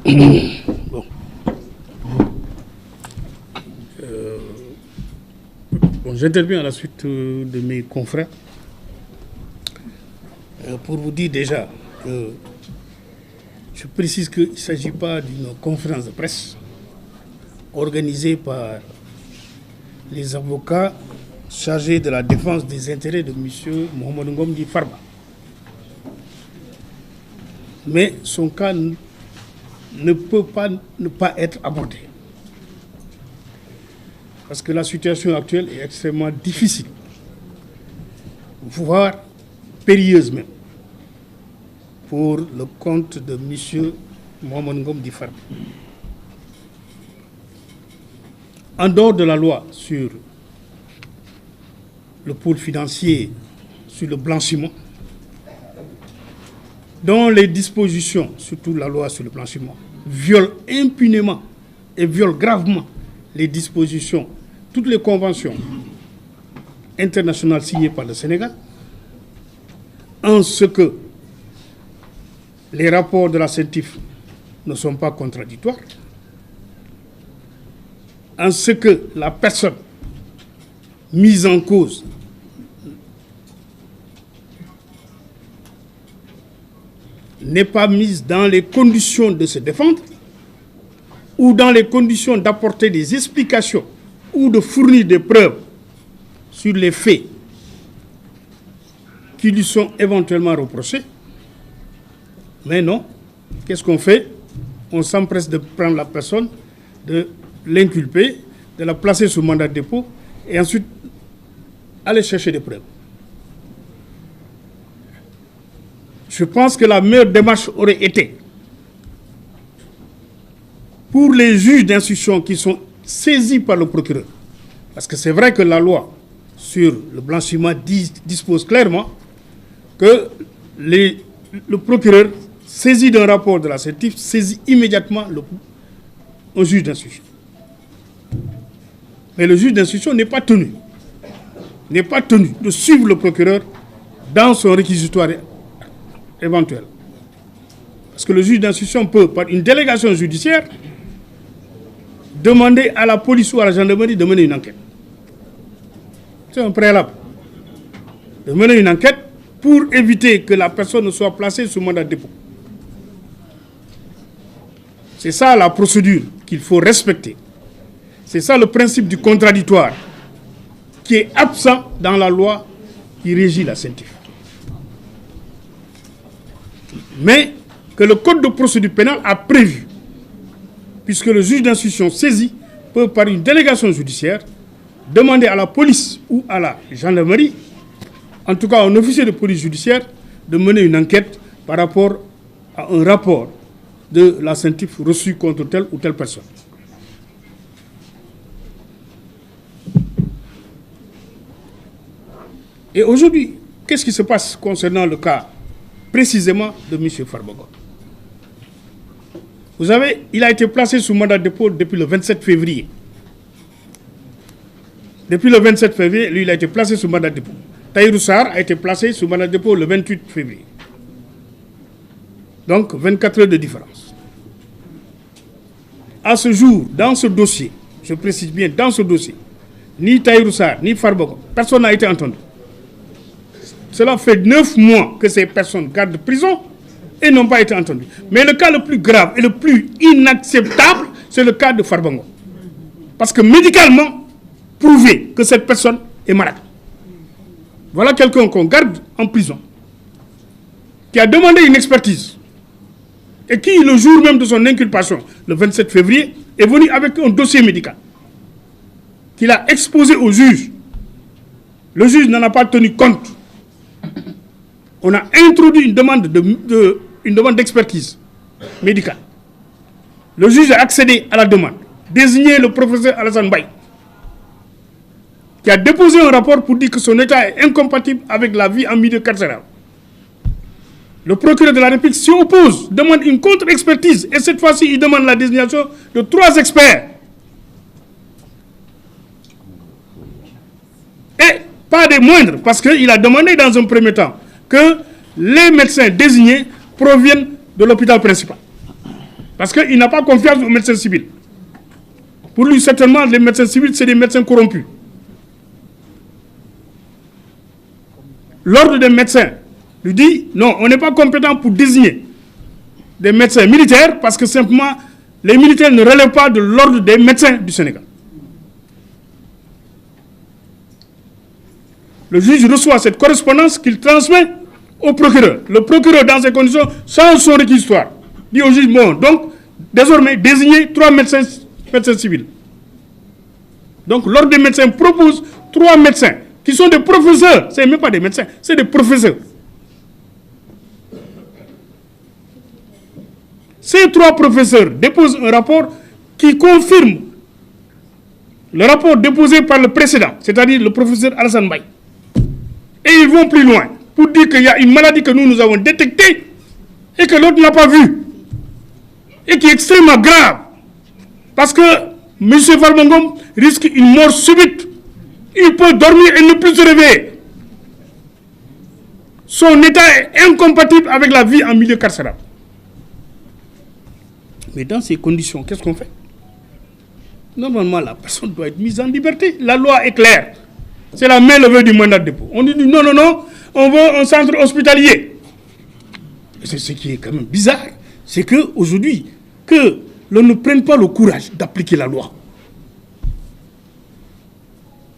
Bon. J'interviens à la suite de mes confrères pour vous dire déjà que je précise qu'il ne s'agit pas d'une conférence de presse organisée par les avocats chargés de la défense des intérêts de M. Mohamed Ngomdi Farba. Mais son cas ne peut pas ne pas être abordé. Parce que la situation actuelle est extrêmement difficile, voire périlleuse même, pour le compte de M. Mohamed Ngomdi Farba. En dehors de la loi sur le pôle financier, sur le blanchiment, dont les dispositions, surtout la loi sur le blanchiment, violent impunément et violent gravement les dispositions, toutes les conventions internationales signées par le Sénégal, en ce que les rapports de la CENTIF ne sont pas contradictoires, en ce que la personne mise en cause n'est pas mise dans les conditions de se défendre ou dans les conditions d'apporter des explications ou de fournir des preuves sur les faits qui lui sont éventuellement reprochés. Mais non, qu'est-ce qu'on fait? On s'empresse de prendre la personne, de l'inculper, de la placer sous mandat de dépôt et ensuite aller chercher des preuves. Je pense que la meilleure démarche aurait été pour les juges d'instruction qui sont saisis par le procureur, parce que c'est vrai que la loi sur le blanchiment dispose clairement que le procureur saisi d'un rapport de la CENTIF saisit immédiatement un juge d'instruction. Mais le juge d'instruction n'est pas tenu de suivre le procureur dans son réquisitoire éventuel. Parce que le juge d'instruction peut, par une délégation judiciaire, demander à la police ou à la gendarmerie de mener une enquête. C'est un préalable. De mener une enquête pour éviter que la personne ne soit placée sous mandat de dépôt. C'est ça la procédure qu'il faut respecter. C'est ça le principe du contradictoire qui est absent dans la loi qui régit la CENTIF. Mais que le code de procédure pénale a prévu, puisque le juge d'instruction saisi peut, par une délégation judiciaire, demander à la police ou à la gendarmerie, en tout cas à un officier de police judiciaire, de mener une enquête par rapport à un rapport de la CENTIF reçu contre telle ou telle personne. Et aujourd'hui, qu'est-ce qui se passe concernant le cas précisément de M. Farba Ngom? Vous savez, il a été placé sous mandat de dépôt depuis le 27 février. Depuis le 27 février, lui, il a été placé sous mandat de dépôt. Tahirou Sarr a été placé sous mandat de dépôt le 28 février. Donc, 24 heures de différence. À ce jour, dans ce dossier, je précise bien, dans ce dossier, ni Tahirou Sarr, ni Farba Ngom, personne n'a été entendu. Cela fait 9 mois que ces personnes gardent prison et n'ont pas été entendues. Mais le cas le plus grave et le plus inacceptable, c'est le cas de Farba Ngom. Parce que médicalement, prouvé que cette personne est malade. Voilà quelqu'un qu'on garde en prison, qui a demandé une expertise, et qui, le jour même de son inculpation, le 27 février, est venu avec un dossier médical, qu'il a exposé au juge. Le juge n'en a pas tenu compte. On a introduit une demande d'expertise médicale. Le juge a accédé à la demande, désigné le professeur Alassane Baye, qui a déposé un rapport pour dire que son état est incompatible avec la vie en milieu carcéral. Le procureur de la République s'y oppose, demande une contre-expertise, et cette fois-ci, il demande la désignation de 3 experts. Et pas des moindres, parce qu'il a demandé dans un premier temps que les médecins désignés proviennent de l'hôpital principal. Parce qu'il n'a pas confiance aux médecins civils. Pour lui, certainement, les médecins civils, c'est des médecins corrompus. L'ordre des médecins lui dit, non, on n'est pas compétent pour désigner des médecins militaires parce que simplement, les militaires ne relèvent pas de l'ordre des médecins du Sénégal. Le juge reçoit cette correspondance qu'il transmet au procureur. Le procureur, dans ces conditions, change son réquisitoire. Dit au juge, bon, donc, désormais, désigner 3 médecins civils. Donc, l'ordre des médecins propose 3 médecins qui sont des professeurs. Ce n'est même pas des médecins, c'est des professeurs. Ces 3 professeurs déposent un rapport qui confirme le rapport déposé par le précédent, c'est-à-dire le professeur Alassane Mbaye. Et ils vont plus loin pour dire qu'il y a une maladie que nous avons détectée et que l'autre n'a pas vue. Et qui est extrêmement grave. Parce que M. Farba risque une mort subite. Il peut dormir et ne plus se réveiller. Son état est incompatible avec la vie en milieu carcéral. Mais dans ces conditions, qu'est-ce qu'on fait? Normalement, la personne doit être mise en liberté. La loi est claire. C'est la main levée du mandat de dépôt. On dit non, non, non, on veut un centre hospitalier. C'est ce qui est quand même bizarre. C'est qu'aujourd'hui, que l'on ne prenne pas le courage d'appliquer la loi.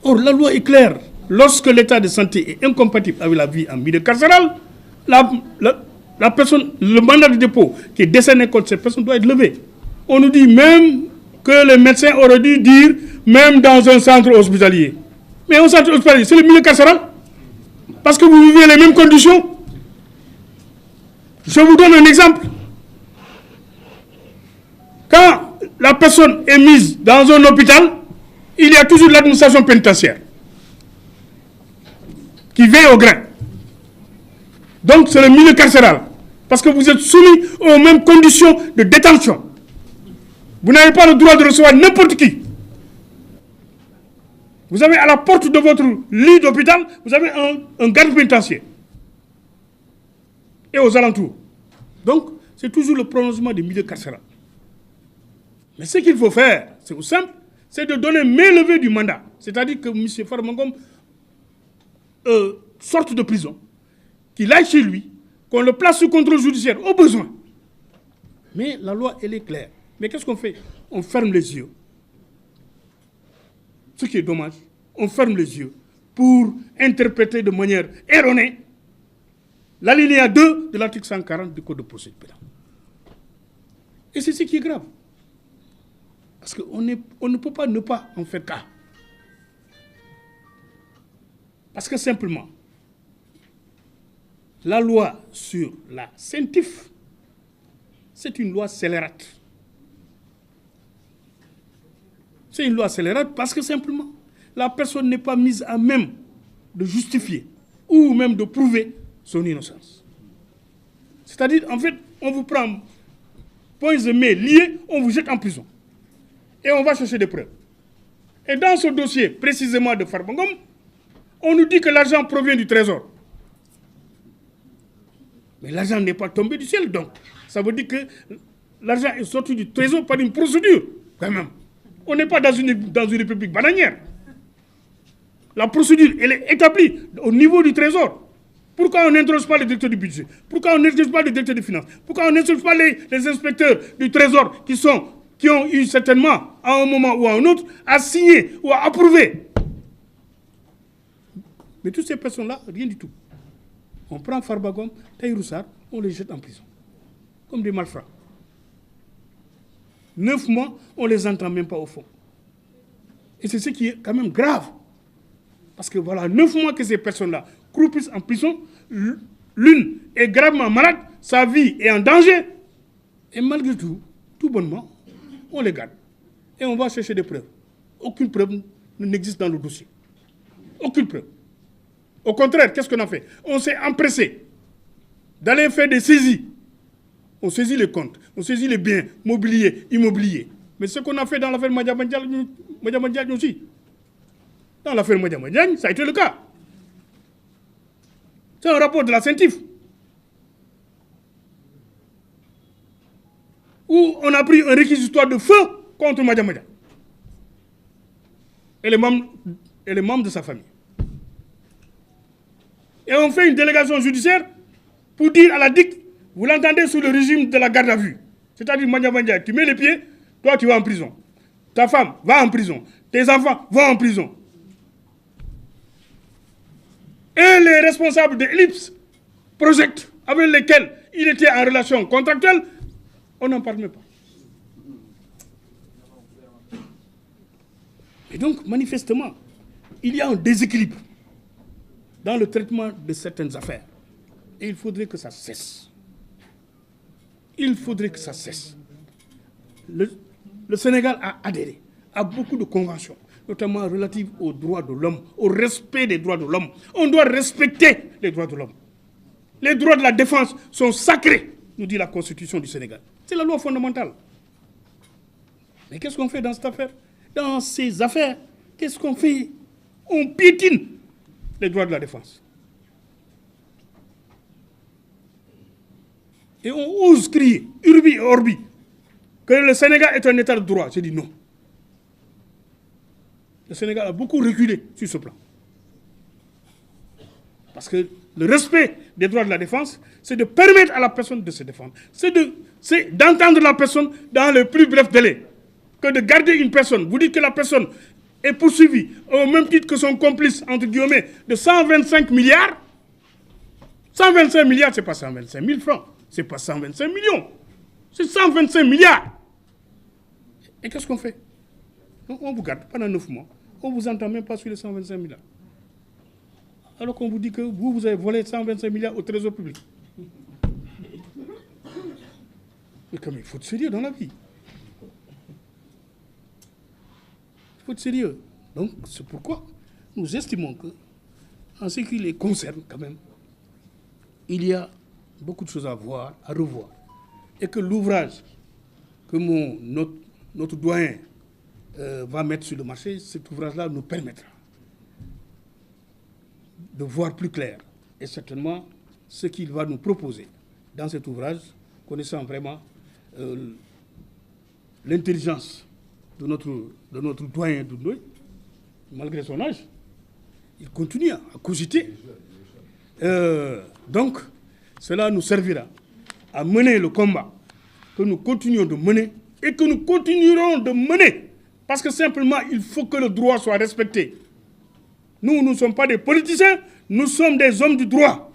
Or, la loi est claire. Lorsque l'état de santé est incompatible avec la vie en milieu carcéral, la personne, le mandat de dépôt qui est décerné contre cette personne doit être levé. On nous dit même que les médecins auraient dû dire, même dans un centre hospitalier. Mais un centre hospitalier, c'est le milieu carcéral. Parce que vous vivez les mêmes conditions. Je vous donne un exemple. Quand la personne est mise dans un hôpital, il y a toujours l'administration pénitentiaire qui veille au grain. Donc c'est le milieu carcéral. Parce que vous êtes soumis aux mêmes conditions de détention. Vous n'avez pas le droit de recevoir n'importe qui. Vous avez à la porte de votre lit d'hôpital, vous avez un garde pénitentiaire. Et aux alentours. Donc, c'est toujours le prolongement du milieu carcéral. Mais ce qu'il faut faire, c'est tout simple, c'est de donner main levée du mandat. C'est-à-dire que M. Farba sorte de prison, qu'il aille chez lui, qu'on le place sous contrôle judiciaire au besoin. Mais la loi, elle est claire. Mais qu'est-ce qu'on fait? On ferme les yeux. Ce qui est dommage, on ferme les yeux pour interpréter de manière erronée l'alinéa 2 de l'article 140 du Code de procédure pénale. Et c'est ce qui est grave. Parce qu'on ne peut pas ne pas en faire cas. Parce que simplement, la loi sur la CENTIF, c'est une loi scélérate. C'est une loi scélérate parce que simplement, la personne n'est pas mise à même de justifier ou même de prouver son innocence. C'est-à-dire, en fait, on vous prend poings et mains liés, on vous jette en prison. Et on va chercher des preuves. Et dans ce dossier, précisément de Farba Ngom, on nous dit que l'argent provient du trésor. Mais l'argent n'est pas tombé du ciel, donc. Ça veut dire que l'argent est sorti du trésor par une procédure, quand même. On n'est pas dans une république bananière. La procédure, elle est établie au niveau du trésor. Pourquoi on n'interroge pas le directeur du budget? Pourquoi on n'interroge pas le directeur des finances? Pourquoi on n'interroge pas les inspecteurs du trésor qui ont eu certainement, à un moment ou à un autre, à signer ou à approuver? Mais toutes ces personnes-là, rien du tout. On prend Farba Ngom, Tahirou Sarr, on les jette en prison. Comme des malfrats. 9 mois, on ne les entend même pas au fond. Et c'est ce qui est quand même grave. Parce que voilà, 9 mois que ces personnes-là croupissent en prison, l'une est gravement malade, sa vie est en danger. Et malgré tout, tout bonnement, on les garde. Et on va chercher des preuves. Aucune preuve n'existe dans le dossier. Aucune preuve. Au contraire, qu'est-ce qu'on a fait? On s'est empressé d'aller faire des saisies. On saisit les comptes, on saisit les biens mobiliers, immobiliers. Mais ce qu'on a fait dans l'affaire Madiambal Diagne aussi. Dans l'affaire Madiambal Diagne, ça a été le cas. C'est un rapport de la CENTIF. où on a pris un réquisitoire de feu contre Madjamadja et les membres de sa famille. Et on fait une délégation judiciaire pour dire à la DIC, vous l'entendez sous le régime de la garde à vue. C'est-à-dire, Madjamadja, tu mets les pieds, toi tu vas en prison. Ta femme va en prison. Tes enfants vont en prison. Et les responsables de Ellipse Project, avec lesquels il était en relation contractuelle, on n'en parle même pas. Et donc, manifestement, il y a un déséquilibre dans le traitement de certaines affaires. Et il faudrait que ça cesse. Il faudrait que ça cesse. Le Sénégal a adhéré à beaucoup de conventions, notamment relatives aux droits de l'homme, au respect des droits de l'homme. On doit respecter les droits de l'homme. Les droits de la défense sont sacrés, nous dit la Constitution du Sénégal. C'est la loi fondamentale. Mais qu'est-ce qu'on fait dans cette affaire? Dans ces affaires, qu'est-ce qu'on fait? On piétine les droits de la défense. Et on ose crier, urbi et orbi, que le Sénégal est un état de droit. J'ai dit non. Le Sénégal a beaucoup reculé sur ce plan. Parce que le respect des droits de la défense, c'est de permettre à la personne de se défendre. C'est d'entendre la personne dans le plus bref délai. Que de garder une personne. Vous dites que la personne est poursuivie au même titre que son complice, entre guillemets, de 125 milliards. 125 milliards, ce n'est pas 125 000 francs. Ce n'est pas 125 millions. C'est 125 milliards. Et qu'est-ce qu'on fait? Donc on vous garde pendant 9 mois. On ne vous entend même pas sur les 125 milliards. Alors qu'on vous dit que vous avez volé 125 milliards au trésor public. Mais comme il faut être sérieux dans la vie. Il faut être sérieux. Donc c'est pourquoi nous estimons que, en ce qui les concerne quand même, il y a beaucoup de choses à voir, à revoir. Et que l'ouvrage que notre doyen va mettre sur le marché, cet ouvrage-là nous permettra de voir plus clair. Et certainement, ce qu'il va nous proposer dans cet ouvrage, connaissant vraiment l'intelligence de notre doyen Doudoué, malgré son âge, il continue à cogiter. Donc, cela nous servira à mener le combat que nous continuons de mener et que nous continuerons de mener. Parce que simplement, il faut que le droit soit respecté. Nous ne sommes pas des politiciens, nous sommes des hommes du droit.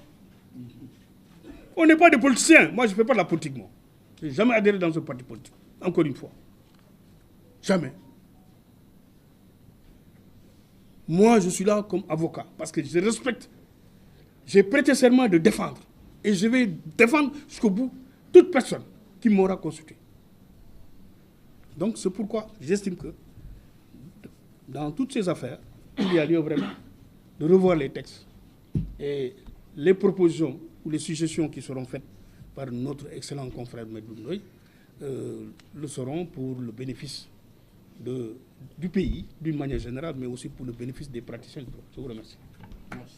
On n'est pas des politiciens. Moi, je ne fais pas de la politique, moi. Je n'ai jamais adhéré dans un parti politique. Encore une fois. Jamais. Moi, je suis là comme avocat parce que je respecte. J'ai prêté serment de défendre. Et je vais défendre jusqu'au bout toute personne qui m'aura consulté. Donc, c'est pourquoi j'estime que dans toutes ces affaires, il y a lieu vraiment de revoir les textes. Et les propositions ou les suggestions qui seront faites par notre excellent confrère Maître Ndoye le seront pour le bénéfice du pays, d'une manière générale, mais aussi pour le bénéfice des praticiens du droit. Je vous remercie. Merci.